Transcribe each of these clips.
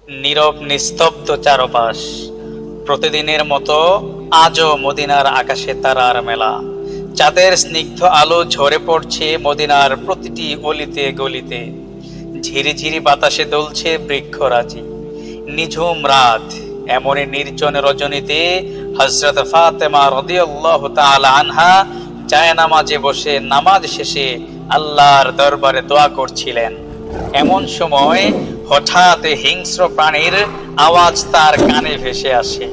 নীরব নিস্তব্ধ চারপাশ। প্রতিদিনের মতো আজও মদিনার আকাশে তারার মেলা। চাঁদের স্নিগ্ধ আলো ঝরে পড়ছে মদিনার প্রতিটি অলিতে গলিতে। ঝিরিঝিরি বাতাসে দুলছে বৃক্ষরাজি। নিঝুম রাত, এমনই নির্জন রজনীতে হযরত ফাতেমা রাদিয়াল্লাহু তাআলা আনহা জায়নামাজে বসে নামাজ শেষে আল্লাহর দরবারে দোয়া করছিলেন। এমন সময় হঠাৎ হিংস্র প্রাণীর আওয়াজ তার কানে ভেসে আসে।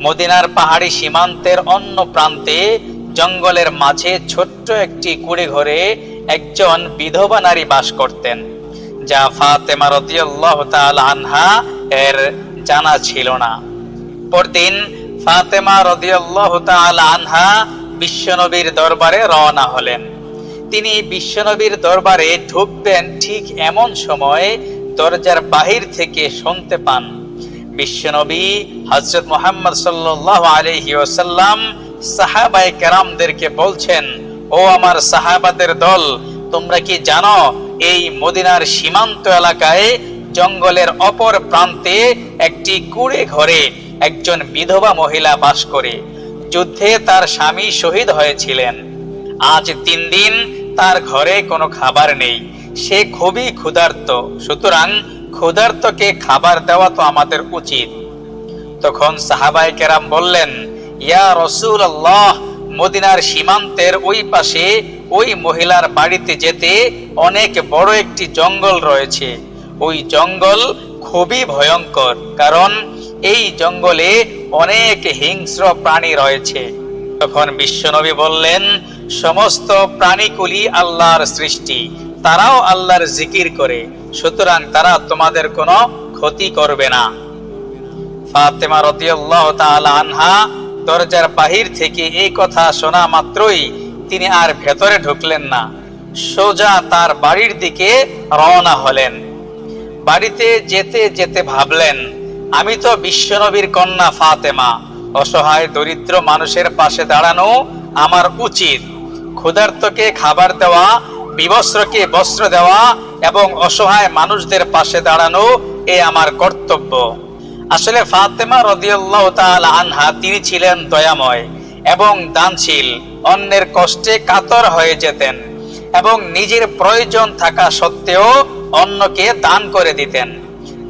মদিনার পাহাড়ি সীমান্তের অন্য প্রান্তে জঙ্গলের মাঝে ছোট্ট একটি কুড়ে ঘরে একজন বিধবা নারী বাস করতেন, যা ফাতেমা রাদিয়াল্লাহু তাআলা আনহা এর জানা ছিল না। পরদিন ফাতেমা রাদিয়াল্লাহু তাআলা আনহা বিশ্বনবীর দরবারে রওনা হলেন। তিনি বিশ্বনবীর দরবারে ঢুকবেন ঠিক এমন সময় দরজার বাহির থেকে শুনতে পান বিশ্বনবী হযরত মুহাম্মদ সাল্লাল্লাহু আলাইহি ওয়াসাল্লাম সাহাবায়ে কেরামদেরকে বলছেন, ও আমার সাহাবাদের দল, তোমরা কি জানো এই মদিনার সীমান্ত এলাকায় জঙ্গলের অপর প্রান্তে একটি কুড়ে ঘরে একজন বিধবা মহিলা বাস করে। যুদ্ধে তার স্বামী শহীদ হয়েছিলেন। আজ 3 দিন তার ঘরে কোনো খাবার নেই। সে খুবই ক্ষুধার্ত, সুতরাং ক্ষুধার্তকে খাবার দেওয়া তো আমাদের উচিত। তখন সাহাবায়ে কেরাম বললেন, ইয়া রাসূলুল্লাহ, মদিনার সীমান্তের ওই পাশে ওই মহিলার বাড়িতে যেতে অনেক বড় একটি জঙ্গল রয়েছে। ওই জঙ্গল খুবই ভয়ঙ্কর, কারণ এই জঙ্গলে অনেক হিংস্র প্রাণী রয়েছে। তখন বিশ্বনবী বললেন, সমস্ত প্রাণীকুলই আল্লাহর সৃষ্টি, তারাও আল্লাহর জিকির করে, সুতরাং তারা তোমাদের কোনো ক্ষতি করবে না। ফাতেমা রাদিয়াল্লাহু তাআলা আনহা দরজার বাহির থেকে এই কথা শোনা মাত্রই তিনি আর ভেতরে ঢুকলেন না, সোজা তার বাড়ির দিকে রওনা হলেন। বাড়িতে যেতে যেতে ভাবলেন, আমি তো বিশ্বনবীর কন্যা ফাতেমা, অসহায় দরিদ্র মানুষের পাশে দাঁড়ানো আমার উচিত। ক্ষুধার্তকে খাবার দেওয়া, বিবস্ত্রকে বস্ত্র দেওয়া এবং অসহায় মানুষদের পাশে দাঁড়ানো এ আমার কর্তব্য। আসলে ফাতেমা রাদিয়াল্লাহু তাআলা আনহা তিনি ছিলেন দয়াময় এবং দানশীল। অন্যের কষ্টে কাতর হয়ে যেতেন এবং নিজের প্রয়োজন থাকা সত্ত্বেও অন্যকে দান করে দিতেন।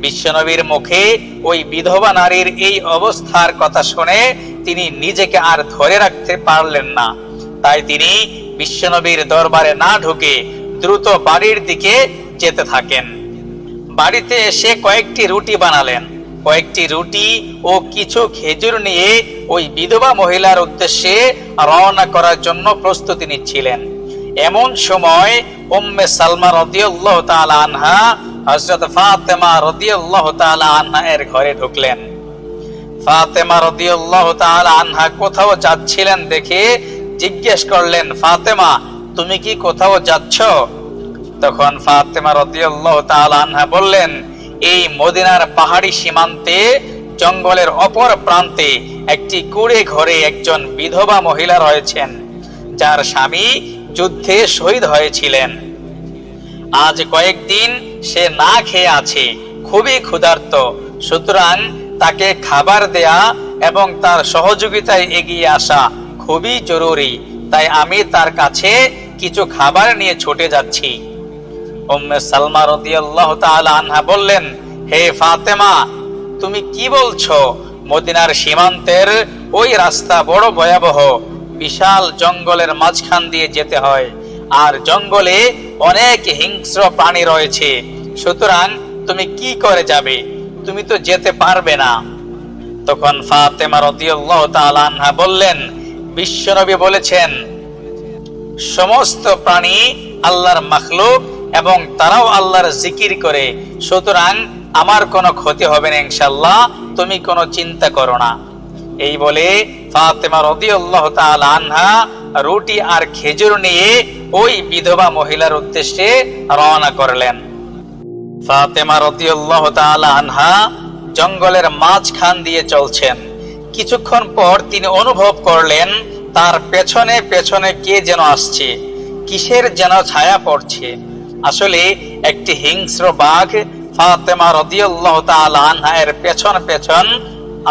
বিশ্বনবীর মুখে ওই বিধবা নারীর এই অবস্থার কথা শুনে তিনি নিজেকে আর ধরে রাখতে পারলেন না। তাই তিনি বিশ্বনবীর দরবারে না ঢুকে দ্রুত বাড়ির দিকে যেতে থাকেন। বাড়িতে এসে কয়েকটি রুটি বানালেন। কয়েকটি রুটি ও কিছু খেজুর নিয়ে ওই বিধবা মহিলার উদ্দেশ্যে রওনা করার জন্য প্রস্তুতি নিচ্ছিলেন। এমন সময় উম্মে সালমা রাদিয়াল্লাহু তাআলা আনহা হযরত ফাতেমা রাদিয়াল্লাহু তাআলা আনহা এর ঘরে ঢুকলেন। ফাতেমা রাদিয়াল্লাহু তাআলা আনহা কোথাও যাচ্ছিলেন দেখে জিজ্ঞেস করলেন, ফাতেমা, তুমি কি কোথাও যাচ্ছ? তখন ফাতেমা রাদিয়াল্লাহু তাআলা আনহা বললেন, এই মদিনার পাহাড়ি সীমান্তে জঙ্গলের অপর প্রান্তে একটি কুড়ে ঘরে একজন বিধবা মহিলা রয়েছেন, যার স্বামী যুদ্ধে শহীদ হয়েছিলেন। আজ কয়েকদিন সে না খেয়ে আছে, খুবই ক্ষুধার্ত, সুতরাং তাকে খাবার দেয়া এবং তার সহযোগিতায় এগিয়ে আসা খুবই জরুরি। তাই আমি তার কাছে কিছু খাবার নিয়ে ছুটে যাচ্ছি। উম্মে সালমা রাদিয়াল্লাহু তাআলা আনহা বললেন, হে ফাতেমা, তুমি কি বলছো? মদিনার সীমান্তের ওই রাস্তা বড় ভয়াবহ। বিশাল জঙ্গলের মাঝখান দিয়ে যেতে হয়, আর জঙ্গলে অনেক হিংস্র প্রাণী রয়েছে, সুতরাং তুমি কি করে যাবে? তুমি তো যেতে পারবে না। তখন ফাতেমা রাদিয়াল্লাহু তাআলা আনহা বললেন, বিশ্বনবী বলেছেন, সমস্ত প্রাণী আল্লাহর মাখলুক এবং তারাও আল্লাহর জিকির করে, সুতরাং আমার কোনো ক্ষতি হবে না ইনশাআল্লাহ, তুমি কোনো চিন্তা করো না। এই বলে ফাতেমা রাদিয়াল্লাহু তাআলা আনহা রুটি আর খেজুর নিয়ে ওই বিধবা মহিলার উদ্দেশ্যে রওনা করলেন। ফাতেমা রাদিয়াল্লাহু তাআলা আনহা জঙ্গলের মাঝখান দিয়ে চলছেন। কিছুক্ষণ পর তিনি অনুভব করলেন তার পেছনে পেছনে কে যেন আসছে, কিসের যেন ছায়া পড়ছে। আসলে একটি হিংস্র বাঘ ফাতেমা রাদিয়াল্লাহু তাআলা আনহা এর পেছন পেছন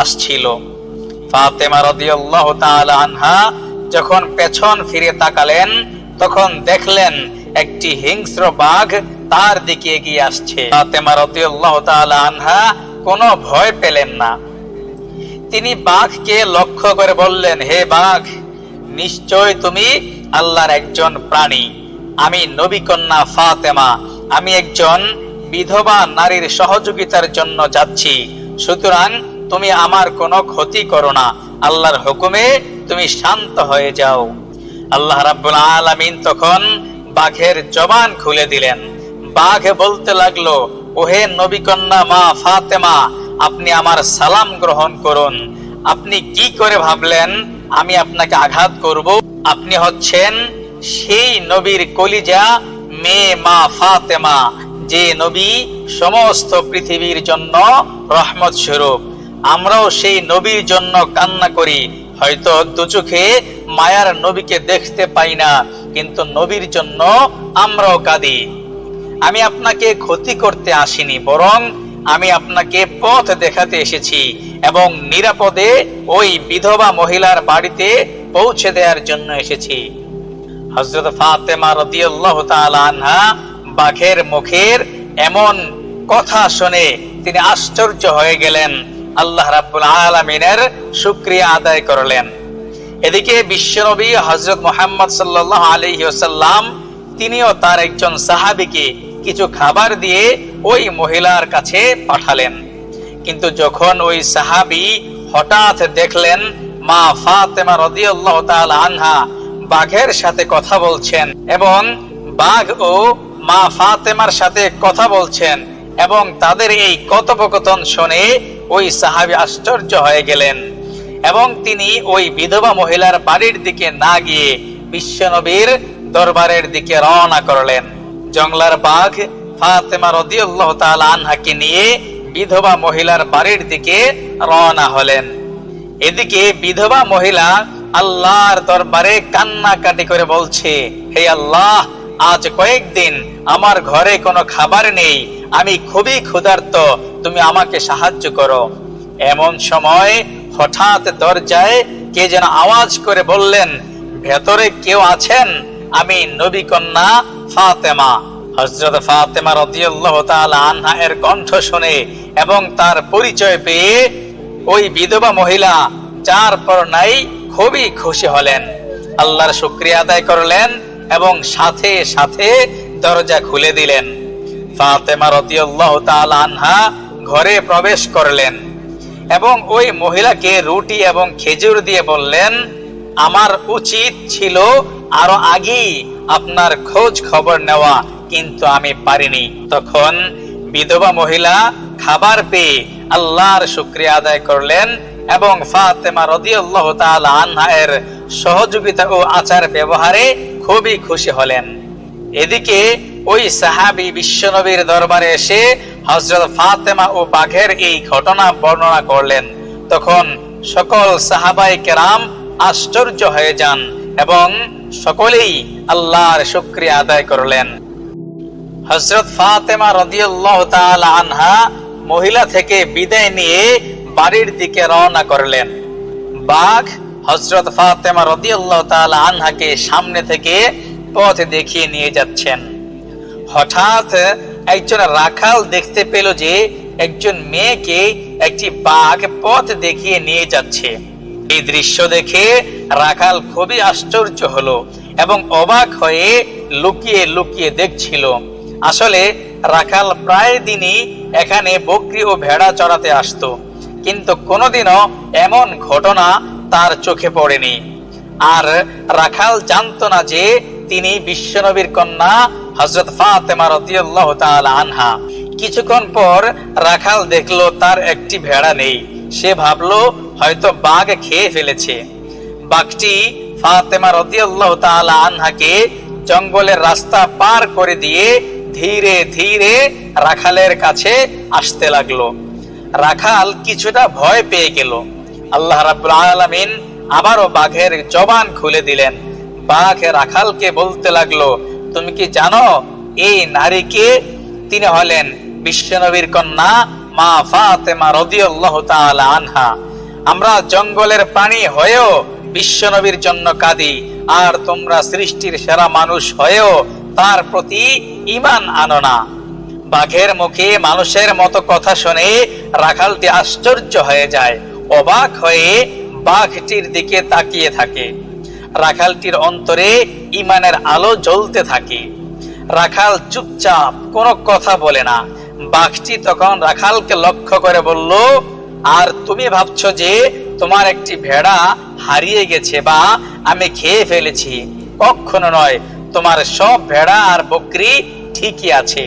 আসছিল। ফাতেমা রাদিয়াল্লাহু তাআলা আনহা যখন পেছন ফিরে তাকালেন, তখন দেখলেন একটি হিংস্র বাঘ তার দিকে এগিয়ে আসছে। ফাতেমা রাদিয়াল্লাহু তাআলা আনহা কোনো ভয় পেলেন না। তিনি বাঘকে লক্ষ্য করে বললেন, হে বাঘ, নিশ্চয় তুমি আল্লাহর একজন প্রাণী। আমি নবী কন্যা ফাতেমা, আমি একজন বিধবা নারীর সহযোগিতার জন্য যাচ্ছি, সুতরাং তুমি আমার কোনো ক্ষতি করো না। আল্লাহর হুকুমে তুমি শান্ত হয়ে যাও। আল্লাহ রাব্বুল আলামিন তখন বাঘের জবান খুলে দিলেন। বাঘ বলতে লাগলো, ওহে নবী কন্যা মা ফাতেমা, আপনি আমার সালাম গ্রহণ করুন। আপনি কি করে ভাবলেন আমি আপনাকে আঘাত করব? আপনি হচ্ছেন সেই নবীর কলিজা মেয়ে মা ফাতেমা, যে নবী সমস্ত পৃথিবীর জন্য রহমত স্বরূপ। আমরাও সেই নবীর জন্য কান্না করি। হয়তো দুচোখে মায়ার নবীকে দেখতে পাই না, কিন্তু নবীর জন্য আমরাও কাঁদি। আমি আপনাকে ক্ষতি করতে আসিনি, বরং আমি আপনাকে পথ দেখাতে এসেছি এবং নিরাপদে ওই বিধবা মহিলার বাড়িতে পৌঁছে দেওয়ার জন্য এসেছি। হযরত ফাতেমা রাদিয়াল্লাহু তাআলা আনহা বাঘের মুখের এমন কথা শুনে তিনি আশ্চর্য হয়ে গেলেন। আল্লাহ রাব্বুল আলামিনের শুকরিয়া আদায় করলেন। এদিকে বিশ্বনবী হযরত মুহাম্মদ সাল্লাল্লাহু আলাইহি ওয়াসাল্লাম তিনিও তার একজন সাহাবীকে কিছু খাবার দিয়ে ওই মহিলার কাছে পাঠালেন। কিন্তু যখন ওই সাহাবী হঠাৎ দেখলেন মা ফাতেমা রাদিয়াল্লাহু তাআলা আনহা বাঘের সাথে কথা বলছেন এবং বাঘ ও মা ফাতেমার সাথে কথা বলছেন এবং তাদের এই কথোপকথন শুনে ওই সাহাবী আশ্চর্য হয়ে গেলেন এবং তিনি ওই বিধবা মহিলার বাড়ির দিকে না গিয়ে বিশ্বনবীর দরবারের দিকে রওনা করলেন। জংলার বাঘ ফাতেমা রাদিয়াল্লাহু তাআলা আনহাকে নিয়ে বিধবা মহিলার বাড়ির দিকে রওনা হলেন। এদিকে বিধবা মহিলা আল্লাহর দরবারে কান্নাকাটি করে বলছে, হে আল্লাহ, আজ কয়েকদিন আমার ঘরে কোনো খাবার নেই, আমি খুবই ক্ষুধার্ত, তুমি আমাকে সাহায্য করো। এমন সময় হঠাৎ দরজায় কে যেন আওয়াজ করে বললেন, ভেতরে কেউ আছেন? আমি নবী কন্যা ফাতেমা। হযরত ফাতেমা রাদিয়াল্লাহু তাআলা আনহা এর কণ্ঠ শুনে এবং তার পরিচয় পেয়ে ওই বিধবা মহিলা যার পর নাই খুবই খুশি হলেন, আল্লাহর শুকরিয়া আদায় করলেন এবং সাথে সাথে দরজা খুলে দিলেন। ফাতেমা রাদিয়াল্লাহু তাআলা আনহা ঘরে প্রবেশ করলেন এবং ওই মহিলাকে রুটি এবং খেজুর দিয়ে বললেন, আমার উচিত ছিল আরো আগেই আপনার খোঁজ খবর নেওয়া, কিন্তু আমি পারিনি। তখন বিধবা মহিলা খাবার পেয়ে আল্লাহর শুকরিয়া আদায় করলেন এবং ফাতেমা রাদিয়াল্লাহু তাআলা আনহা এর সহযোগিতা ও আচার ব্যবহারে খুবই খুশি হলেন। এদিকে ওই সাহাবী বিশ্বনবীর দরবারে এসে হযরত ফাতেমা ও বাঘের এই ঘটনা বর্ণনা করলেন। তখন সকল সাহাবায়ে কেরাম আশ্চর্য হয়ে যান এবং সকলেই আল্লাহর শুকরিয়া আদায় করলেন। হযরত ফাতেমা রাদিয়াল্লাহু তাআলা আনহা মহিলা থেকে বিদায় নিয়ে বাড়ির দিকে রওনা করলেন। বাঘ হযরত ফাতেমা রাদিয়াল্লাহু তাআলা আনহাকে সামনে থেকে পথ দেখিয়ে নিয়ে যাচ্ছেন। হঠাৎ একজন রাখাল দেখতে পেল যে একজন মেয়েকে একটি বাঘ পথ দেখিয়ে নিয়ে যাচ্ছে। এই দৃশ্য দেখে রাখাল খুবই আশ্চর্য হলো এবং অবাক হয়ে লুকিয়ে লুকিয়ে দেখছিল। আসলে রাখাল প্রায় দিনই এখানে বকরি ও ভেড়া চড়াতে আসতো, কিন্তু কোনোদিনও এমন ঘটনা তার চোখে পড়েনি। আর রাখাল জানতো না যে তিনি বিশ্বনবীর কন্যা হযরত ফাতেমা রাদিয়াল্লাহু তাআলা আনহা। কিছুক্ষণ পর রাখাল দেখলো তার একটি ভেড়া নেই। সে ভাবলো হয়তো বাঘ খেয়ে ফেলেছে। বাঘটি ফাতেমা রাদিয়াল্লাহু তাআলা আনহাকে জঙ্গলের রাস্তা পার করে দিয়ে ধীরে ধীরে রাখালের কাছে আসতে লাগলো। রাখাল কিছুটা ভয় পেয়ে গেল। আল্লাহ রাব্বুল আলামিন আবারও বাঘের জবান খুলে দিলেন। বাঘ রাখালকে বলতে লাগলো, তুমি কি জানো এই নারীকে? তিনি হলেন বিশ্বনবীর কন্যা মা ফাতেমা রাদিয়াল্লাহু তাআলা আনহা। আমরা জঙ্গলের প্রাণী হয়েও বিশ্বনবীর জন্য কাঁদি, আর তোমরা সৃষ্টির সেরা মানুষ হয়েও তার প্রতি ঈমান আনো না। বাঘের মুখে মানুষের মতো কথা শুনে রাখালটি আশ্চর্য হয়ে যায়, অবাক হয়ে বাঘটির দিকে তাকিয়ে থাকে। রাখালটির অন্তরে ঈমানের আলো জ্বলতে থাকে। রাখাল চুপচাপ, কোনো কথা বলে না। বাঘটি তখন রাখালকে লক্ষ্য করে বলল, আর তুমি ভাবছো যে তোমার একটি ভেড়া হারিয়ে গেছে বা আমি খেয়ে ফেলেছি? কখনো নয়, তোমার সব ভেড়া আর বকরি ঠিকই আছে।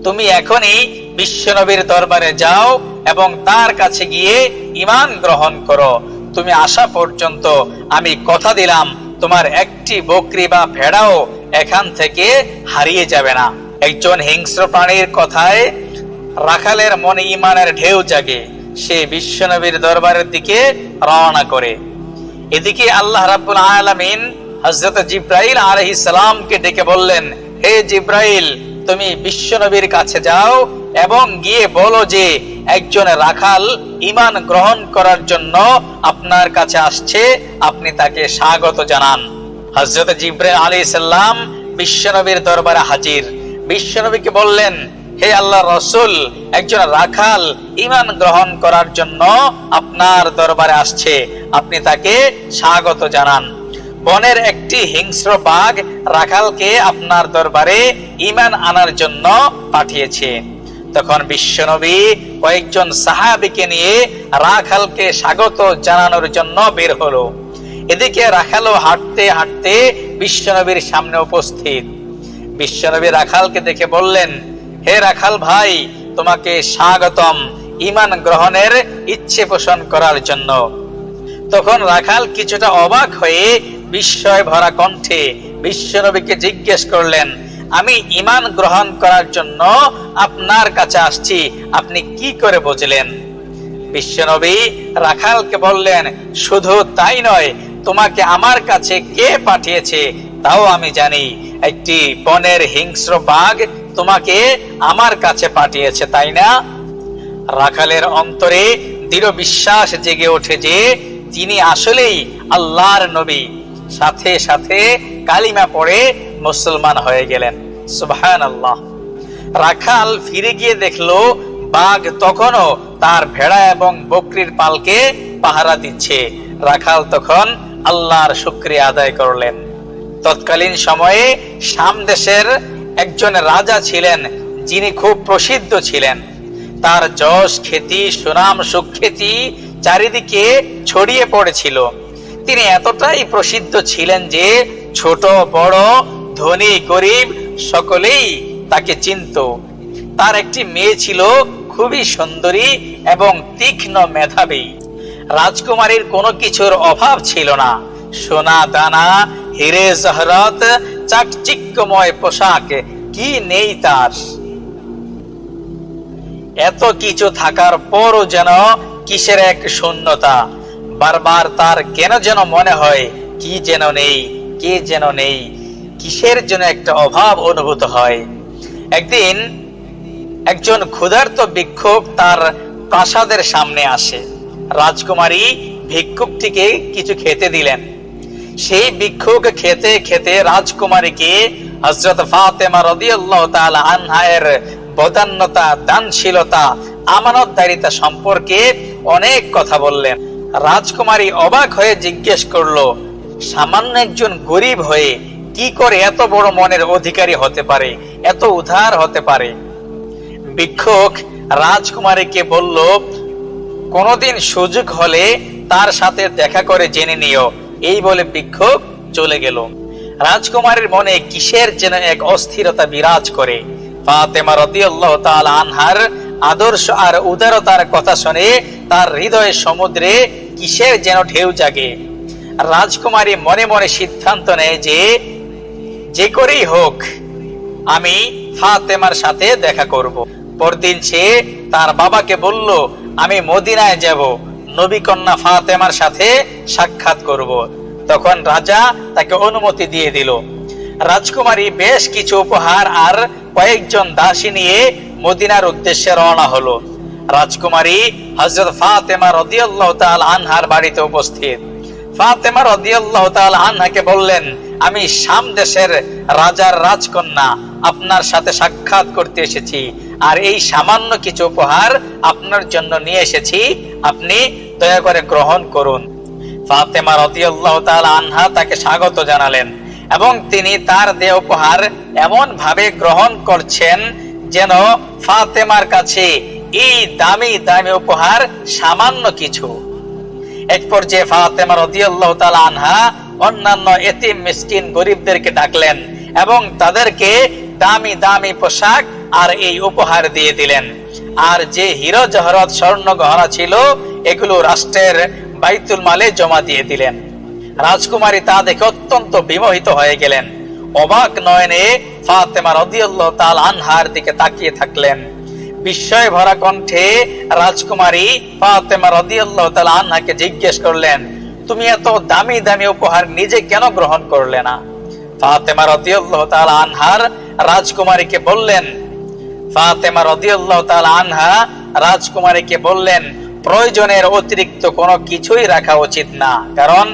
তুমি এখনই বিশ্বনবীর দরবারে যাও এবং তার কাছে গিয়ে ঈমান গ্রহণ করো। তুমি আসা পর্যন্ত আমি কথা দিলাম তোমার একটি বকরি বা ভেড়াও এখান থেকে হারিয়ে যাবে না। একজন হিংস্র প্রাণীর কথায় রাখালের মনে ঈমানের ঢেউ জাগে। সে বিশ্বনবীর দরবারের দিকে রওনা করে। এদিকে আল্লাহ রাব্বুল আলামিন হযরত জিবরাইল আলাইহিস সালামকে ডেকে বললেন, হে জিবরাইল, তুমি বিশ্বনবীর কাছে যাও এবং গিয়ে বলো যে একজন রাখাল ঈমান গ্রহণ করার জন্য আপনার কাছে আসছে, আপনি তাকে স্বাগত জানান। হযরত জিবরাইল আলাইহিস সালাম বিশ্বনবীর দরবারে হাজির। বিশ্বনবীকে বললেন, হে আল্লাহর রাসূল, একজন রাখাল ঈমান গ্রহণ করার জন্য আপনার দরবারে আসছে, আপনি তাকে স্বাগত জানান। বনের একটি হিংস্র বাঘ রাখালকে আপনার দরবারে ঈমান আনার জন্য পাঠিয়েছে। তখন বিশ্বনবী কয়েকজন সাহাবীকে নিয়ে রাখালকে স্বাগত জানানোর জন্য বের হলো। এদিকে রাখালও হাঁটতে হাঁটতে বিশ্বনবীর সামনে উপস্থিত। বিশ্বনবী রাখালকে দেখে বললেন, হে রাখাল ভাই, তোমাকে স্বাগতম ঈমান গ্রহণের ইচ্ছে পোষণ করার জন্য। তখন রাখাল কিছুটা অবাক হয়ে বিস্ময় ভরা কণ্ঠে বিশ্বনবীকে জিজ্ঞেস করলেন, আমি ঈমান গ্রহণ করার জন্য আপনার কাছে আসছি, আপনি কি করে বুঝলেন? বিশ্বনবী রাখালকে বললেন, শুধু তাই নয়, তোমাকে আমার কাছে কে পাঠিয়েছে তাও আমি জানি। একটি বনের হিংস্র বাঘ তোমাকে আমার কাছে পাঠিয়েছে, তাই না? রাখালের অন্তরে দৃঢ় বিশ্বাস জেগে ওঠে যে তিনি আসলেই আল্লাহর নবী। সাথে সাথে কালিমা পড়ে মুসলমান হয়ে গেলেন। সুবহানাল্লাহ। রাখাল ফিরে গিয়ে দেখলো বাঘ তখনও তার ভেড়া এবং বকরির পালকে পাহারা দিচ্ছে। রাখাল তখন আল্লাহর শুকরিয়া আদায় করলেন। তৎকালীন সময়ে শাম দেশের একজন রাজা ছিলেন, যিনি খুব প্রসিদ্ধ ছিলেন। তার যশ খ্যাতি, সুনাম সুখ্যাতি চারিদিকে ছড়িয়ে পড়েছিল। তিনি এতটাই প্রসিদ্ধ ছিলেন যে ছোট বড়, ধনী গরিব সকলেই তাকে চিনত। তার একটি মেয়ে ছিল খুবই সুন্দরী এবং তীক্ষ্ণ মেধাবী। রাজকুমারীর কোনো কিছুর অভাব ছিল না। সোনা দানা, হিরে জহরত, চাকচিক্যময় পোশাক, কি নেই তার। এত কিছু থাকার পরও যেন কিসের এক শূন্যতা। বারবার তার কেন যেন মনে হয় কি যেন নেই, কে যেন নেই, কিসের যেন একটা অভাব অনুভূত হয়। একদিন একজন ক্ষুধার্ত ভিক্ষুক তার প্রাসাদের সামনে আসে। রাজকুমারী ভিক্ষুকটিকে কিছু খেতে দিলেন। সেই ভিক্ষুক খেতে খেতে রাজকুমারীকে হযরত ফাতেমা রাদিয়াল্লাহু তাআলা আনহা এর বদান্যতা, দানশীলতা, আমানতদারিতা সম্পর্কে অনেক কথা বললেন। রাজকুমারী অবাক হয়ে জিজ্ঞেস করলো, সামান্য একজন গরিব হয়ে কি করে এত বড় মনের অধিকারী হতে পারে, এত উদার হতে পারে? ভিক্ষুক রাজকুমারীকে বলল, কোনদিন সুযোগ হলে তার সাথে দেখা করে জেনে নিও। এই বলে ভিক্ষুক চলে গেল। রাজকুমারীর মনে কিসের যেন এক অস্থিরতা বিরাজ করে। ফাতেমা রাদিয়াল্লাহু তাআলা আনহার আদর্শ আর উদারতার কথা শুনে তার হৃদয়ের সমুদ্রে কিসের যেন ঢেউ জাগে। রাজকুমারী মনে মনে সিদ্ধান্ত নেয় যে যে করেই হোক আমি ফাতেমার সাথে দেখা করব। পরদিন সে তার বাবাকে বলল, আমি মদিনায় যাব, নবী কন্যা ফাতেমার সাথে সাক্ষাৎ করব। তখন রাজা তাকে অনুমতি দিয়ে দিল। রাজকুমারী বেশ কিছু উপহার আর কয়েকজন দাসী নিয়ে মদিনার উদ্দেশ্যে রওনা হলো। রাজকুমারী হযরত ফাতেমা রাদিয়াল্লাহু তাআলা আনহার বাড়িতে উপস্থিত। ফাতেমা রাদিয়াল্লাহু তাআলা আনহাকে বললেন, আমি শাম দেশের রাজার রাজকন্যা আপনার সাথে সাক্ষাৎ করতে এসেছি, আর এই সামান্য কিছু উপহার আপনার জন্য নিয়ে এসেছি, আপনি দয়া করে গ্রহণ করুন। ফাতেমা রাদিয়াল্লাহু তাআলা আনহা তাকে স্বাগত জানালেন এবং তিনি তার দেয়া উপহার এমন ভাবে গ্রহণ করছেন যেন ফাতেমার কাছে এই দামি দামি উপহার সামান্য কিছু। এক পর্যায়ে ফাতেমা রাদিয়াল্লাহু তাআলা আনহা অন্যান্য এতিম মিসকিন গরিবদেরকে ডাকলেন এবং তাদেরকে দামি দামি পোশাক আর এই উপহার দিয়ে দিলেন। আর যে হীরা জহরত স্বর্ণ গহনা ছিল এগুলো রাষ্ট্রের বাইতুল মালে জমা দিয়ে দিলেন। রাজকুমারী তা দেখে অত্যন্ত বিমোহিত হয়ে গেলেন। অবাক নয়নে ফাতেমা রাদিয়াল্লাহু তাআলা আনহার দিকে তাকিয়ে থাকলেন। বিস্ময় ভরা কণ্ঠে রাজকুমারী ফাতেমা রাদিয়াল্লাহু তাআলা আনহাকে জিজ্ঞেস করলেন, তুমি এত দামি দামি উপহার নিজে কেন গ্রহণ করলে না? ফাতেমা রাদিয়াল্লাহু তাআলা আনহার রাজকুমারীকে বললেন, ফাতেমা রাদিয়াল্লাহু তাআলা আনহা রাজকুমারীকে বললেন, প্রয়োজনের অতিরিক্ত কোনো কিছুই রাখা উচিত না, কারণ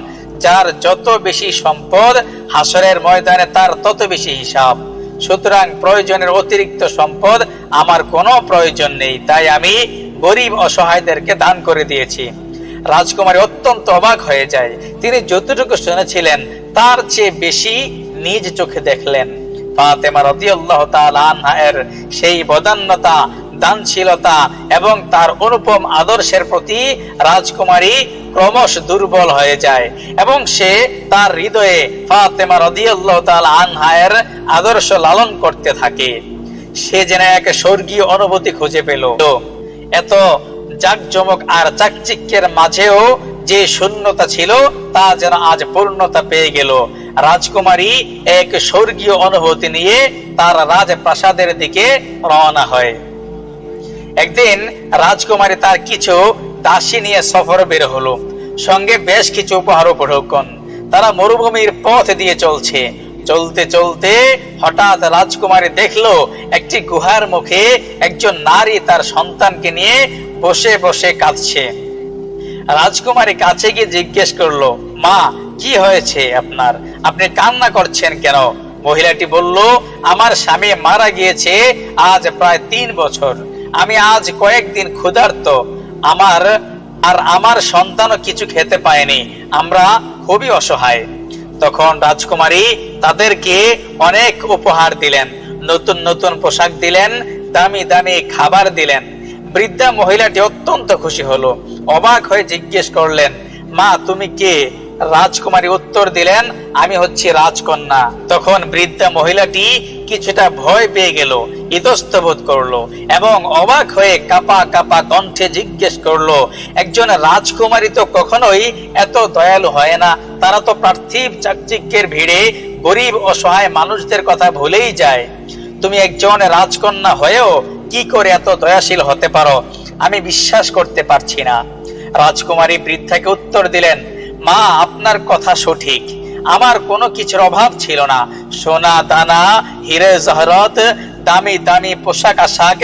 যার যত বেশি সম্পদ হাসরের ময়দানে তার তত বেশি হিসাব। সুতরাং প্রয়োজনের অতিরিক্ত সম্পদ আমার কোনো প্রয়োজন নেই, তাই আমি গরিব অসহায়দেরকে দান করে দিয়েছি। রাজকুমারী অত্যন্ত অবাক হয়ে যায়। তিনি যতটুকু শুনেছিলেন তার চেয়ে বেশি নিজ চোখে দেখলেন। ফাতেমা রাদিয়াল্লাহু তাআলা আনহার সেই বদান্যতা, দানশীলতা এবং তার অনুপম আদর্শের প্রতি রাজকুমারী ক্রমশ দুর্বল হয়ে যায় এবং সে তার হৃদয়ে ফাতেমা রাদিয়াল্লাহু তাআলা আনহার আদর্শ লালন করতে থাকে। সে যেন এক স্বর্গীয় অনুভূতি খুঁজে পেল। এত জাকজমক আর চাকচিক্যের মাঝেও যে শূন্যতা ছিল তা যেন আজ পূর্ণতা পেয়ে গেল। রাজকুমারী এক স্বর্গীয় অনুভূতি নিয়ে তার রাজপ্রাসাদের দিকে রওনা হয়। একদিন রাজকুমারী তার কিছু দাসী নিয়ে সফরে বের হলো, সঙ্গে বেশ কিছু উপহার উপঢৌকন। তারা মরুভূমির পথ দিয়ে চলছে। চলতে চলতে হঠাৎ রাজকুমারী দেখলো একটি গুহার মুখে একজন নারী তার সন্তানকে নিয়ে বসে বসে কাঁদছে। রাজকুমারী কাছে গিয়ে জিজ্ঞেস করলো, মা, কি হয়েছে আপনার? আপনি কান্না করছেন কেন? মহিলাটি বলল, আমার স্বামী মারা গিয়েছে আজ প্রায় 3 বছর। আমি আজ কয়েকদিন ক্ষুধার্ত, আমার সন্তানও কিছু খেতে পায়নি। আমরা খুবই অসহায়। তখন রাজকুমারী তাদেরকে অনেক উপহার দিলেন, নতুন নতুন পোশাক দিলেন, দামি দামি খাবার দিলেন। বৃদ্ধা মহিলাটি অত্যন্ত খুশি হলো। অবাক হয়ে জিজ্ঞেস করলেন, মা, তুমি কে? রাজকুমারী উত্তর দিলেন, আমি হচ্ছি রাজকন্যা। তখন বৃদ্ধা মহিলাটি কিছুটা ভয় পেয়ে গেল, ইতস্তবোধ করলো এবং অবাক হয়ে কাঁপা কাঁপা কণ্ঠে জিজ্ঞেস করলো, একজন রাজকুমারী তো কখনোই এত দয়ালু হয় না। তারা তো পার্থিব চাকচিক্যের ভিড়ে গরিব অসহায় মানুষদের কথা ভুলেই যায়। তুমি একজন রাজকন্যা হয়েও কি করে এত দয়াশীল হতে পারো? আমি বিশ্বাস করতে পারছি না। রাজকুমারী বৃদ্ধাকে উত্তর দিলেন, মা, আপনার কথা সঠিক। আমার কোনো কিছুর অভাব ছিল না। সোনা দানা, হিরে জহরত, দামি দামি পোশাক আশাক,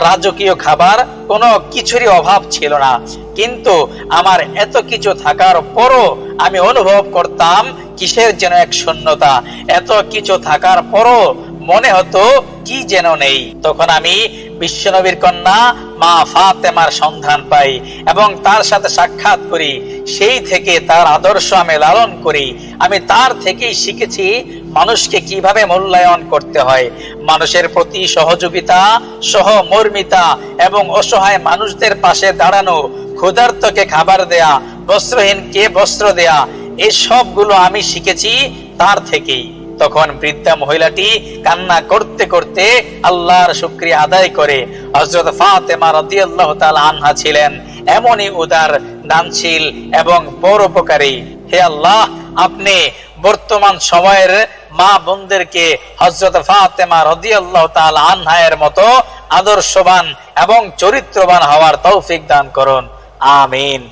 রাজকীয় খাবার, কোনো কিছুরই অভাব ছিল না। কিন্তু আমার এত কিছু থাকার পরও আমি অনুভব করতাম কিসের যেন এক শূন্যতা। এত কিছু থাকার পরও মনে হতো কি যেন নেই। তখন আমি বিশ্বনবীর কন্যা মা ফাতেমার সন্ধান পাই এবং তার সাথে সাক্ষাৎ করি। সেই থেকে তার আদর্শ আমি লালন করি। আমি তার থেকেই শিখেছি মানুষকে কিভাবে মূল্যায়ন করতে হয়। মানুষের প্রতি সহযোগিতা, সহমর্মিতা এবং অসহায় মানুষদের পাশে দাঁড়ানো, ক্ষুধার্তকে খাবার দেয়া, বস্ত্রহীনকে বস্ত্র দেয়া, এই সবগুলো আমি শিখেছি তার থেকেই। তখন বৃদ্ধা মহিলাটি কান্না করতে করতে আল্লাহর শুকরিয়া আদায় করে। হযরত ফাতেমা রাদিয়াল্লাহু তাআলা আনহা ছিলেন এমনই উদার, দানশীল এবং পরোপকারী। হে আল্লাহ, আপনি বর্তমান সময়ের মা বোনদেরকে হযরত ফাতেমা রাদিয়াল্লাহু তাআলা আনহা এর মতো আদর্শবান এবং চরিত্রবান হওয়ার তৌফিক দান করুন। আমিন।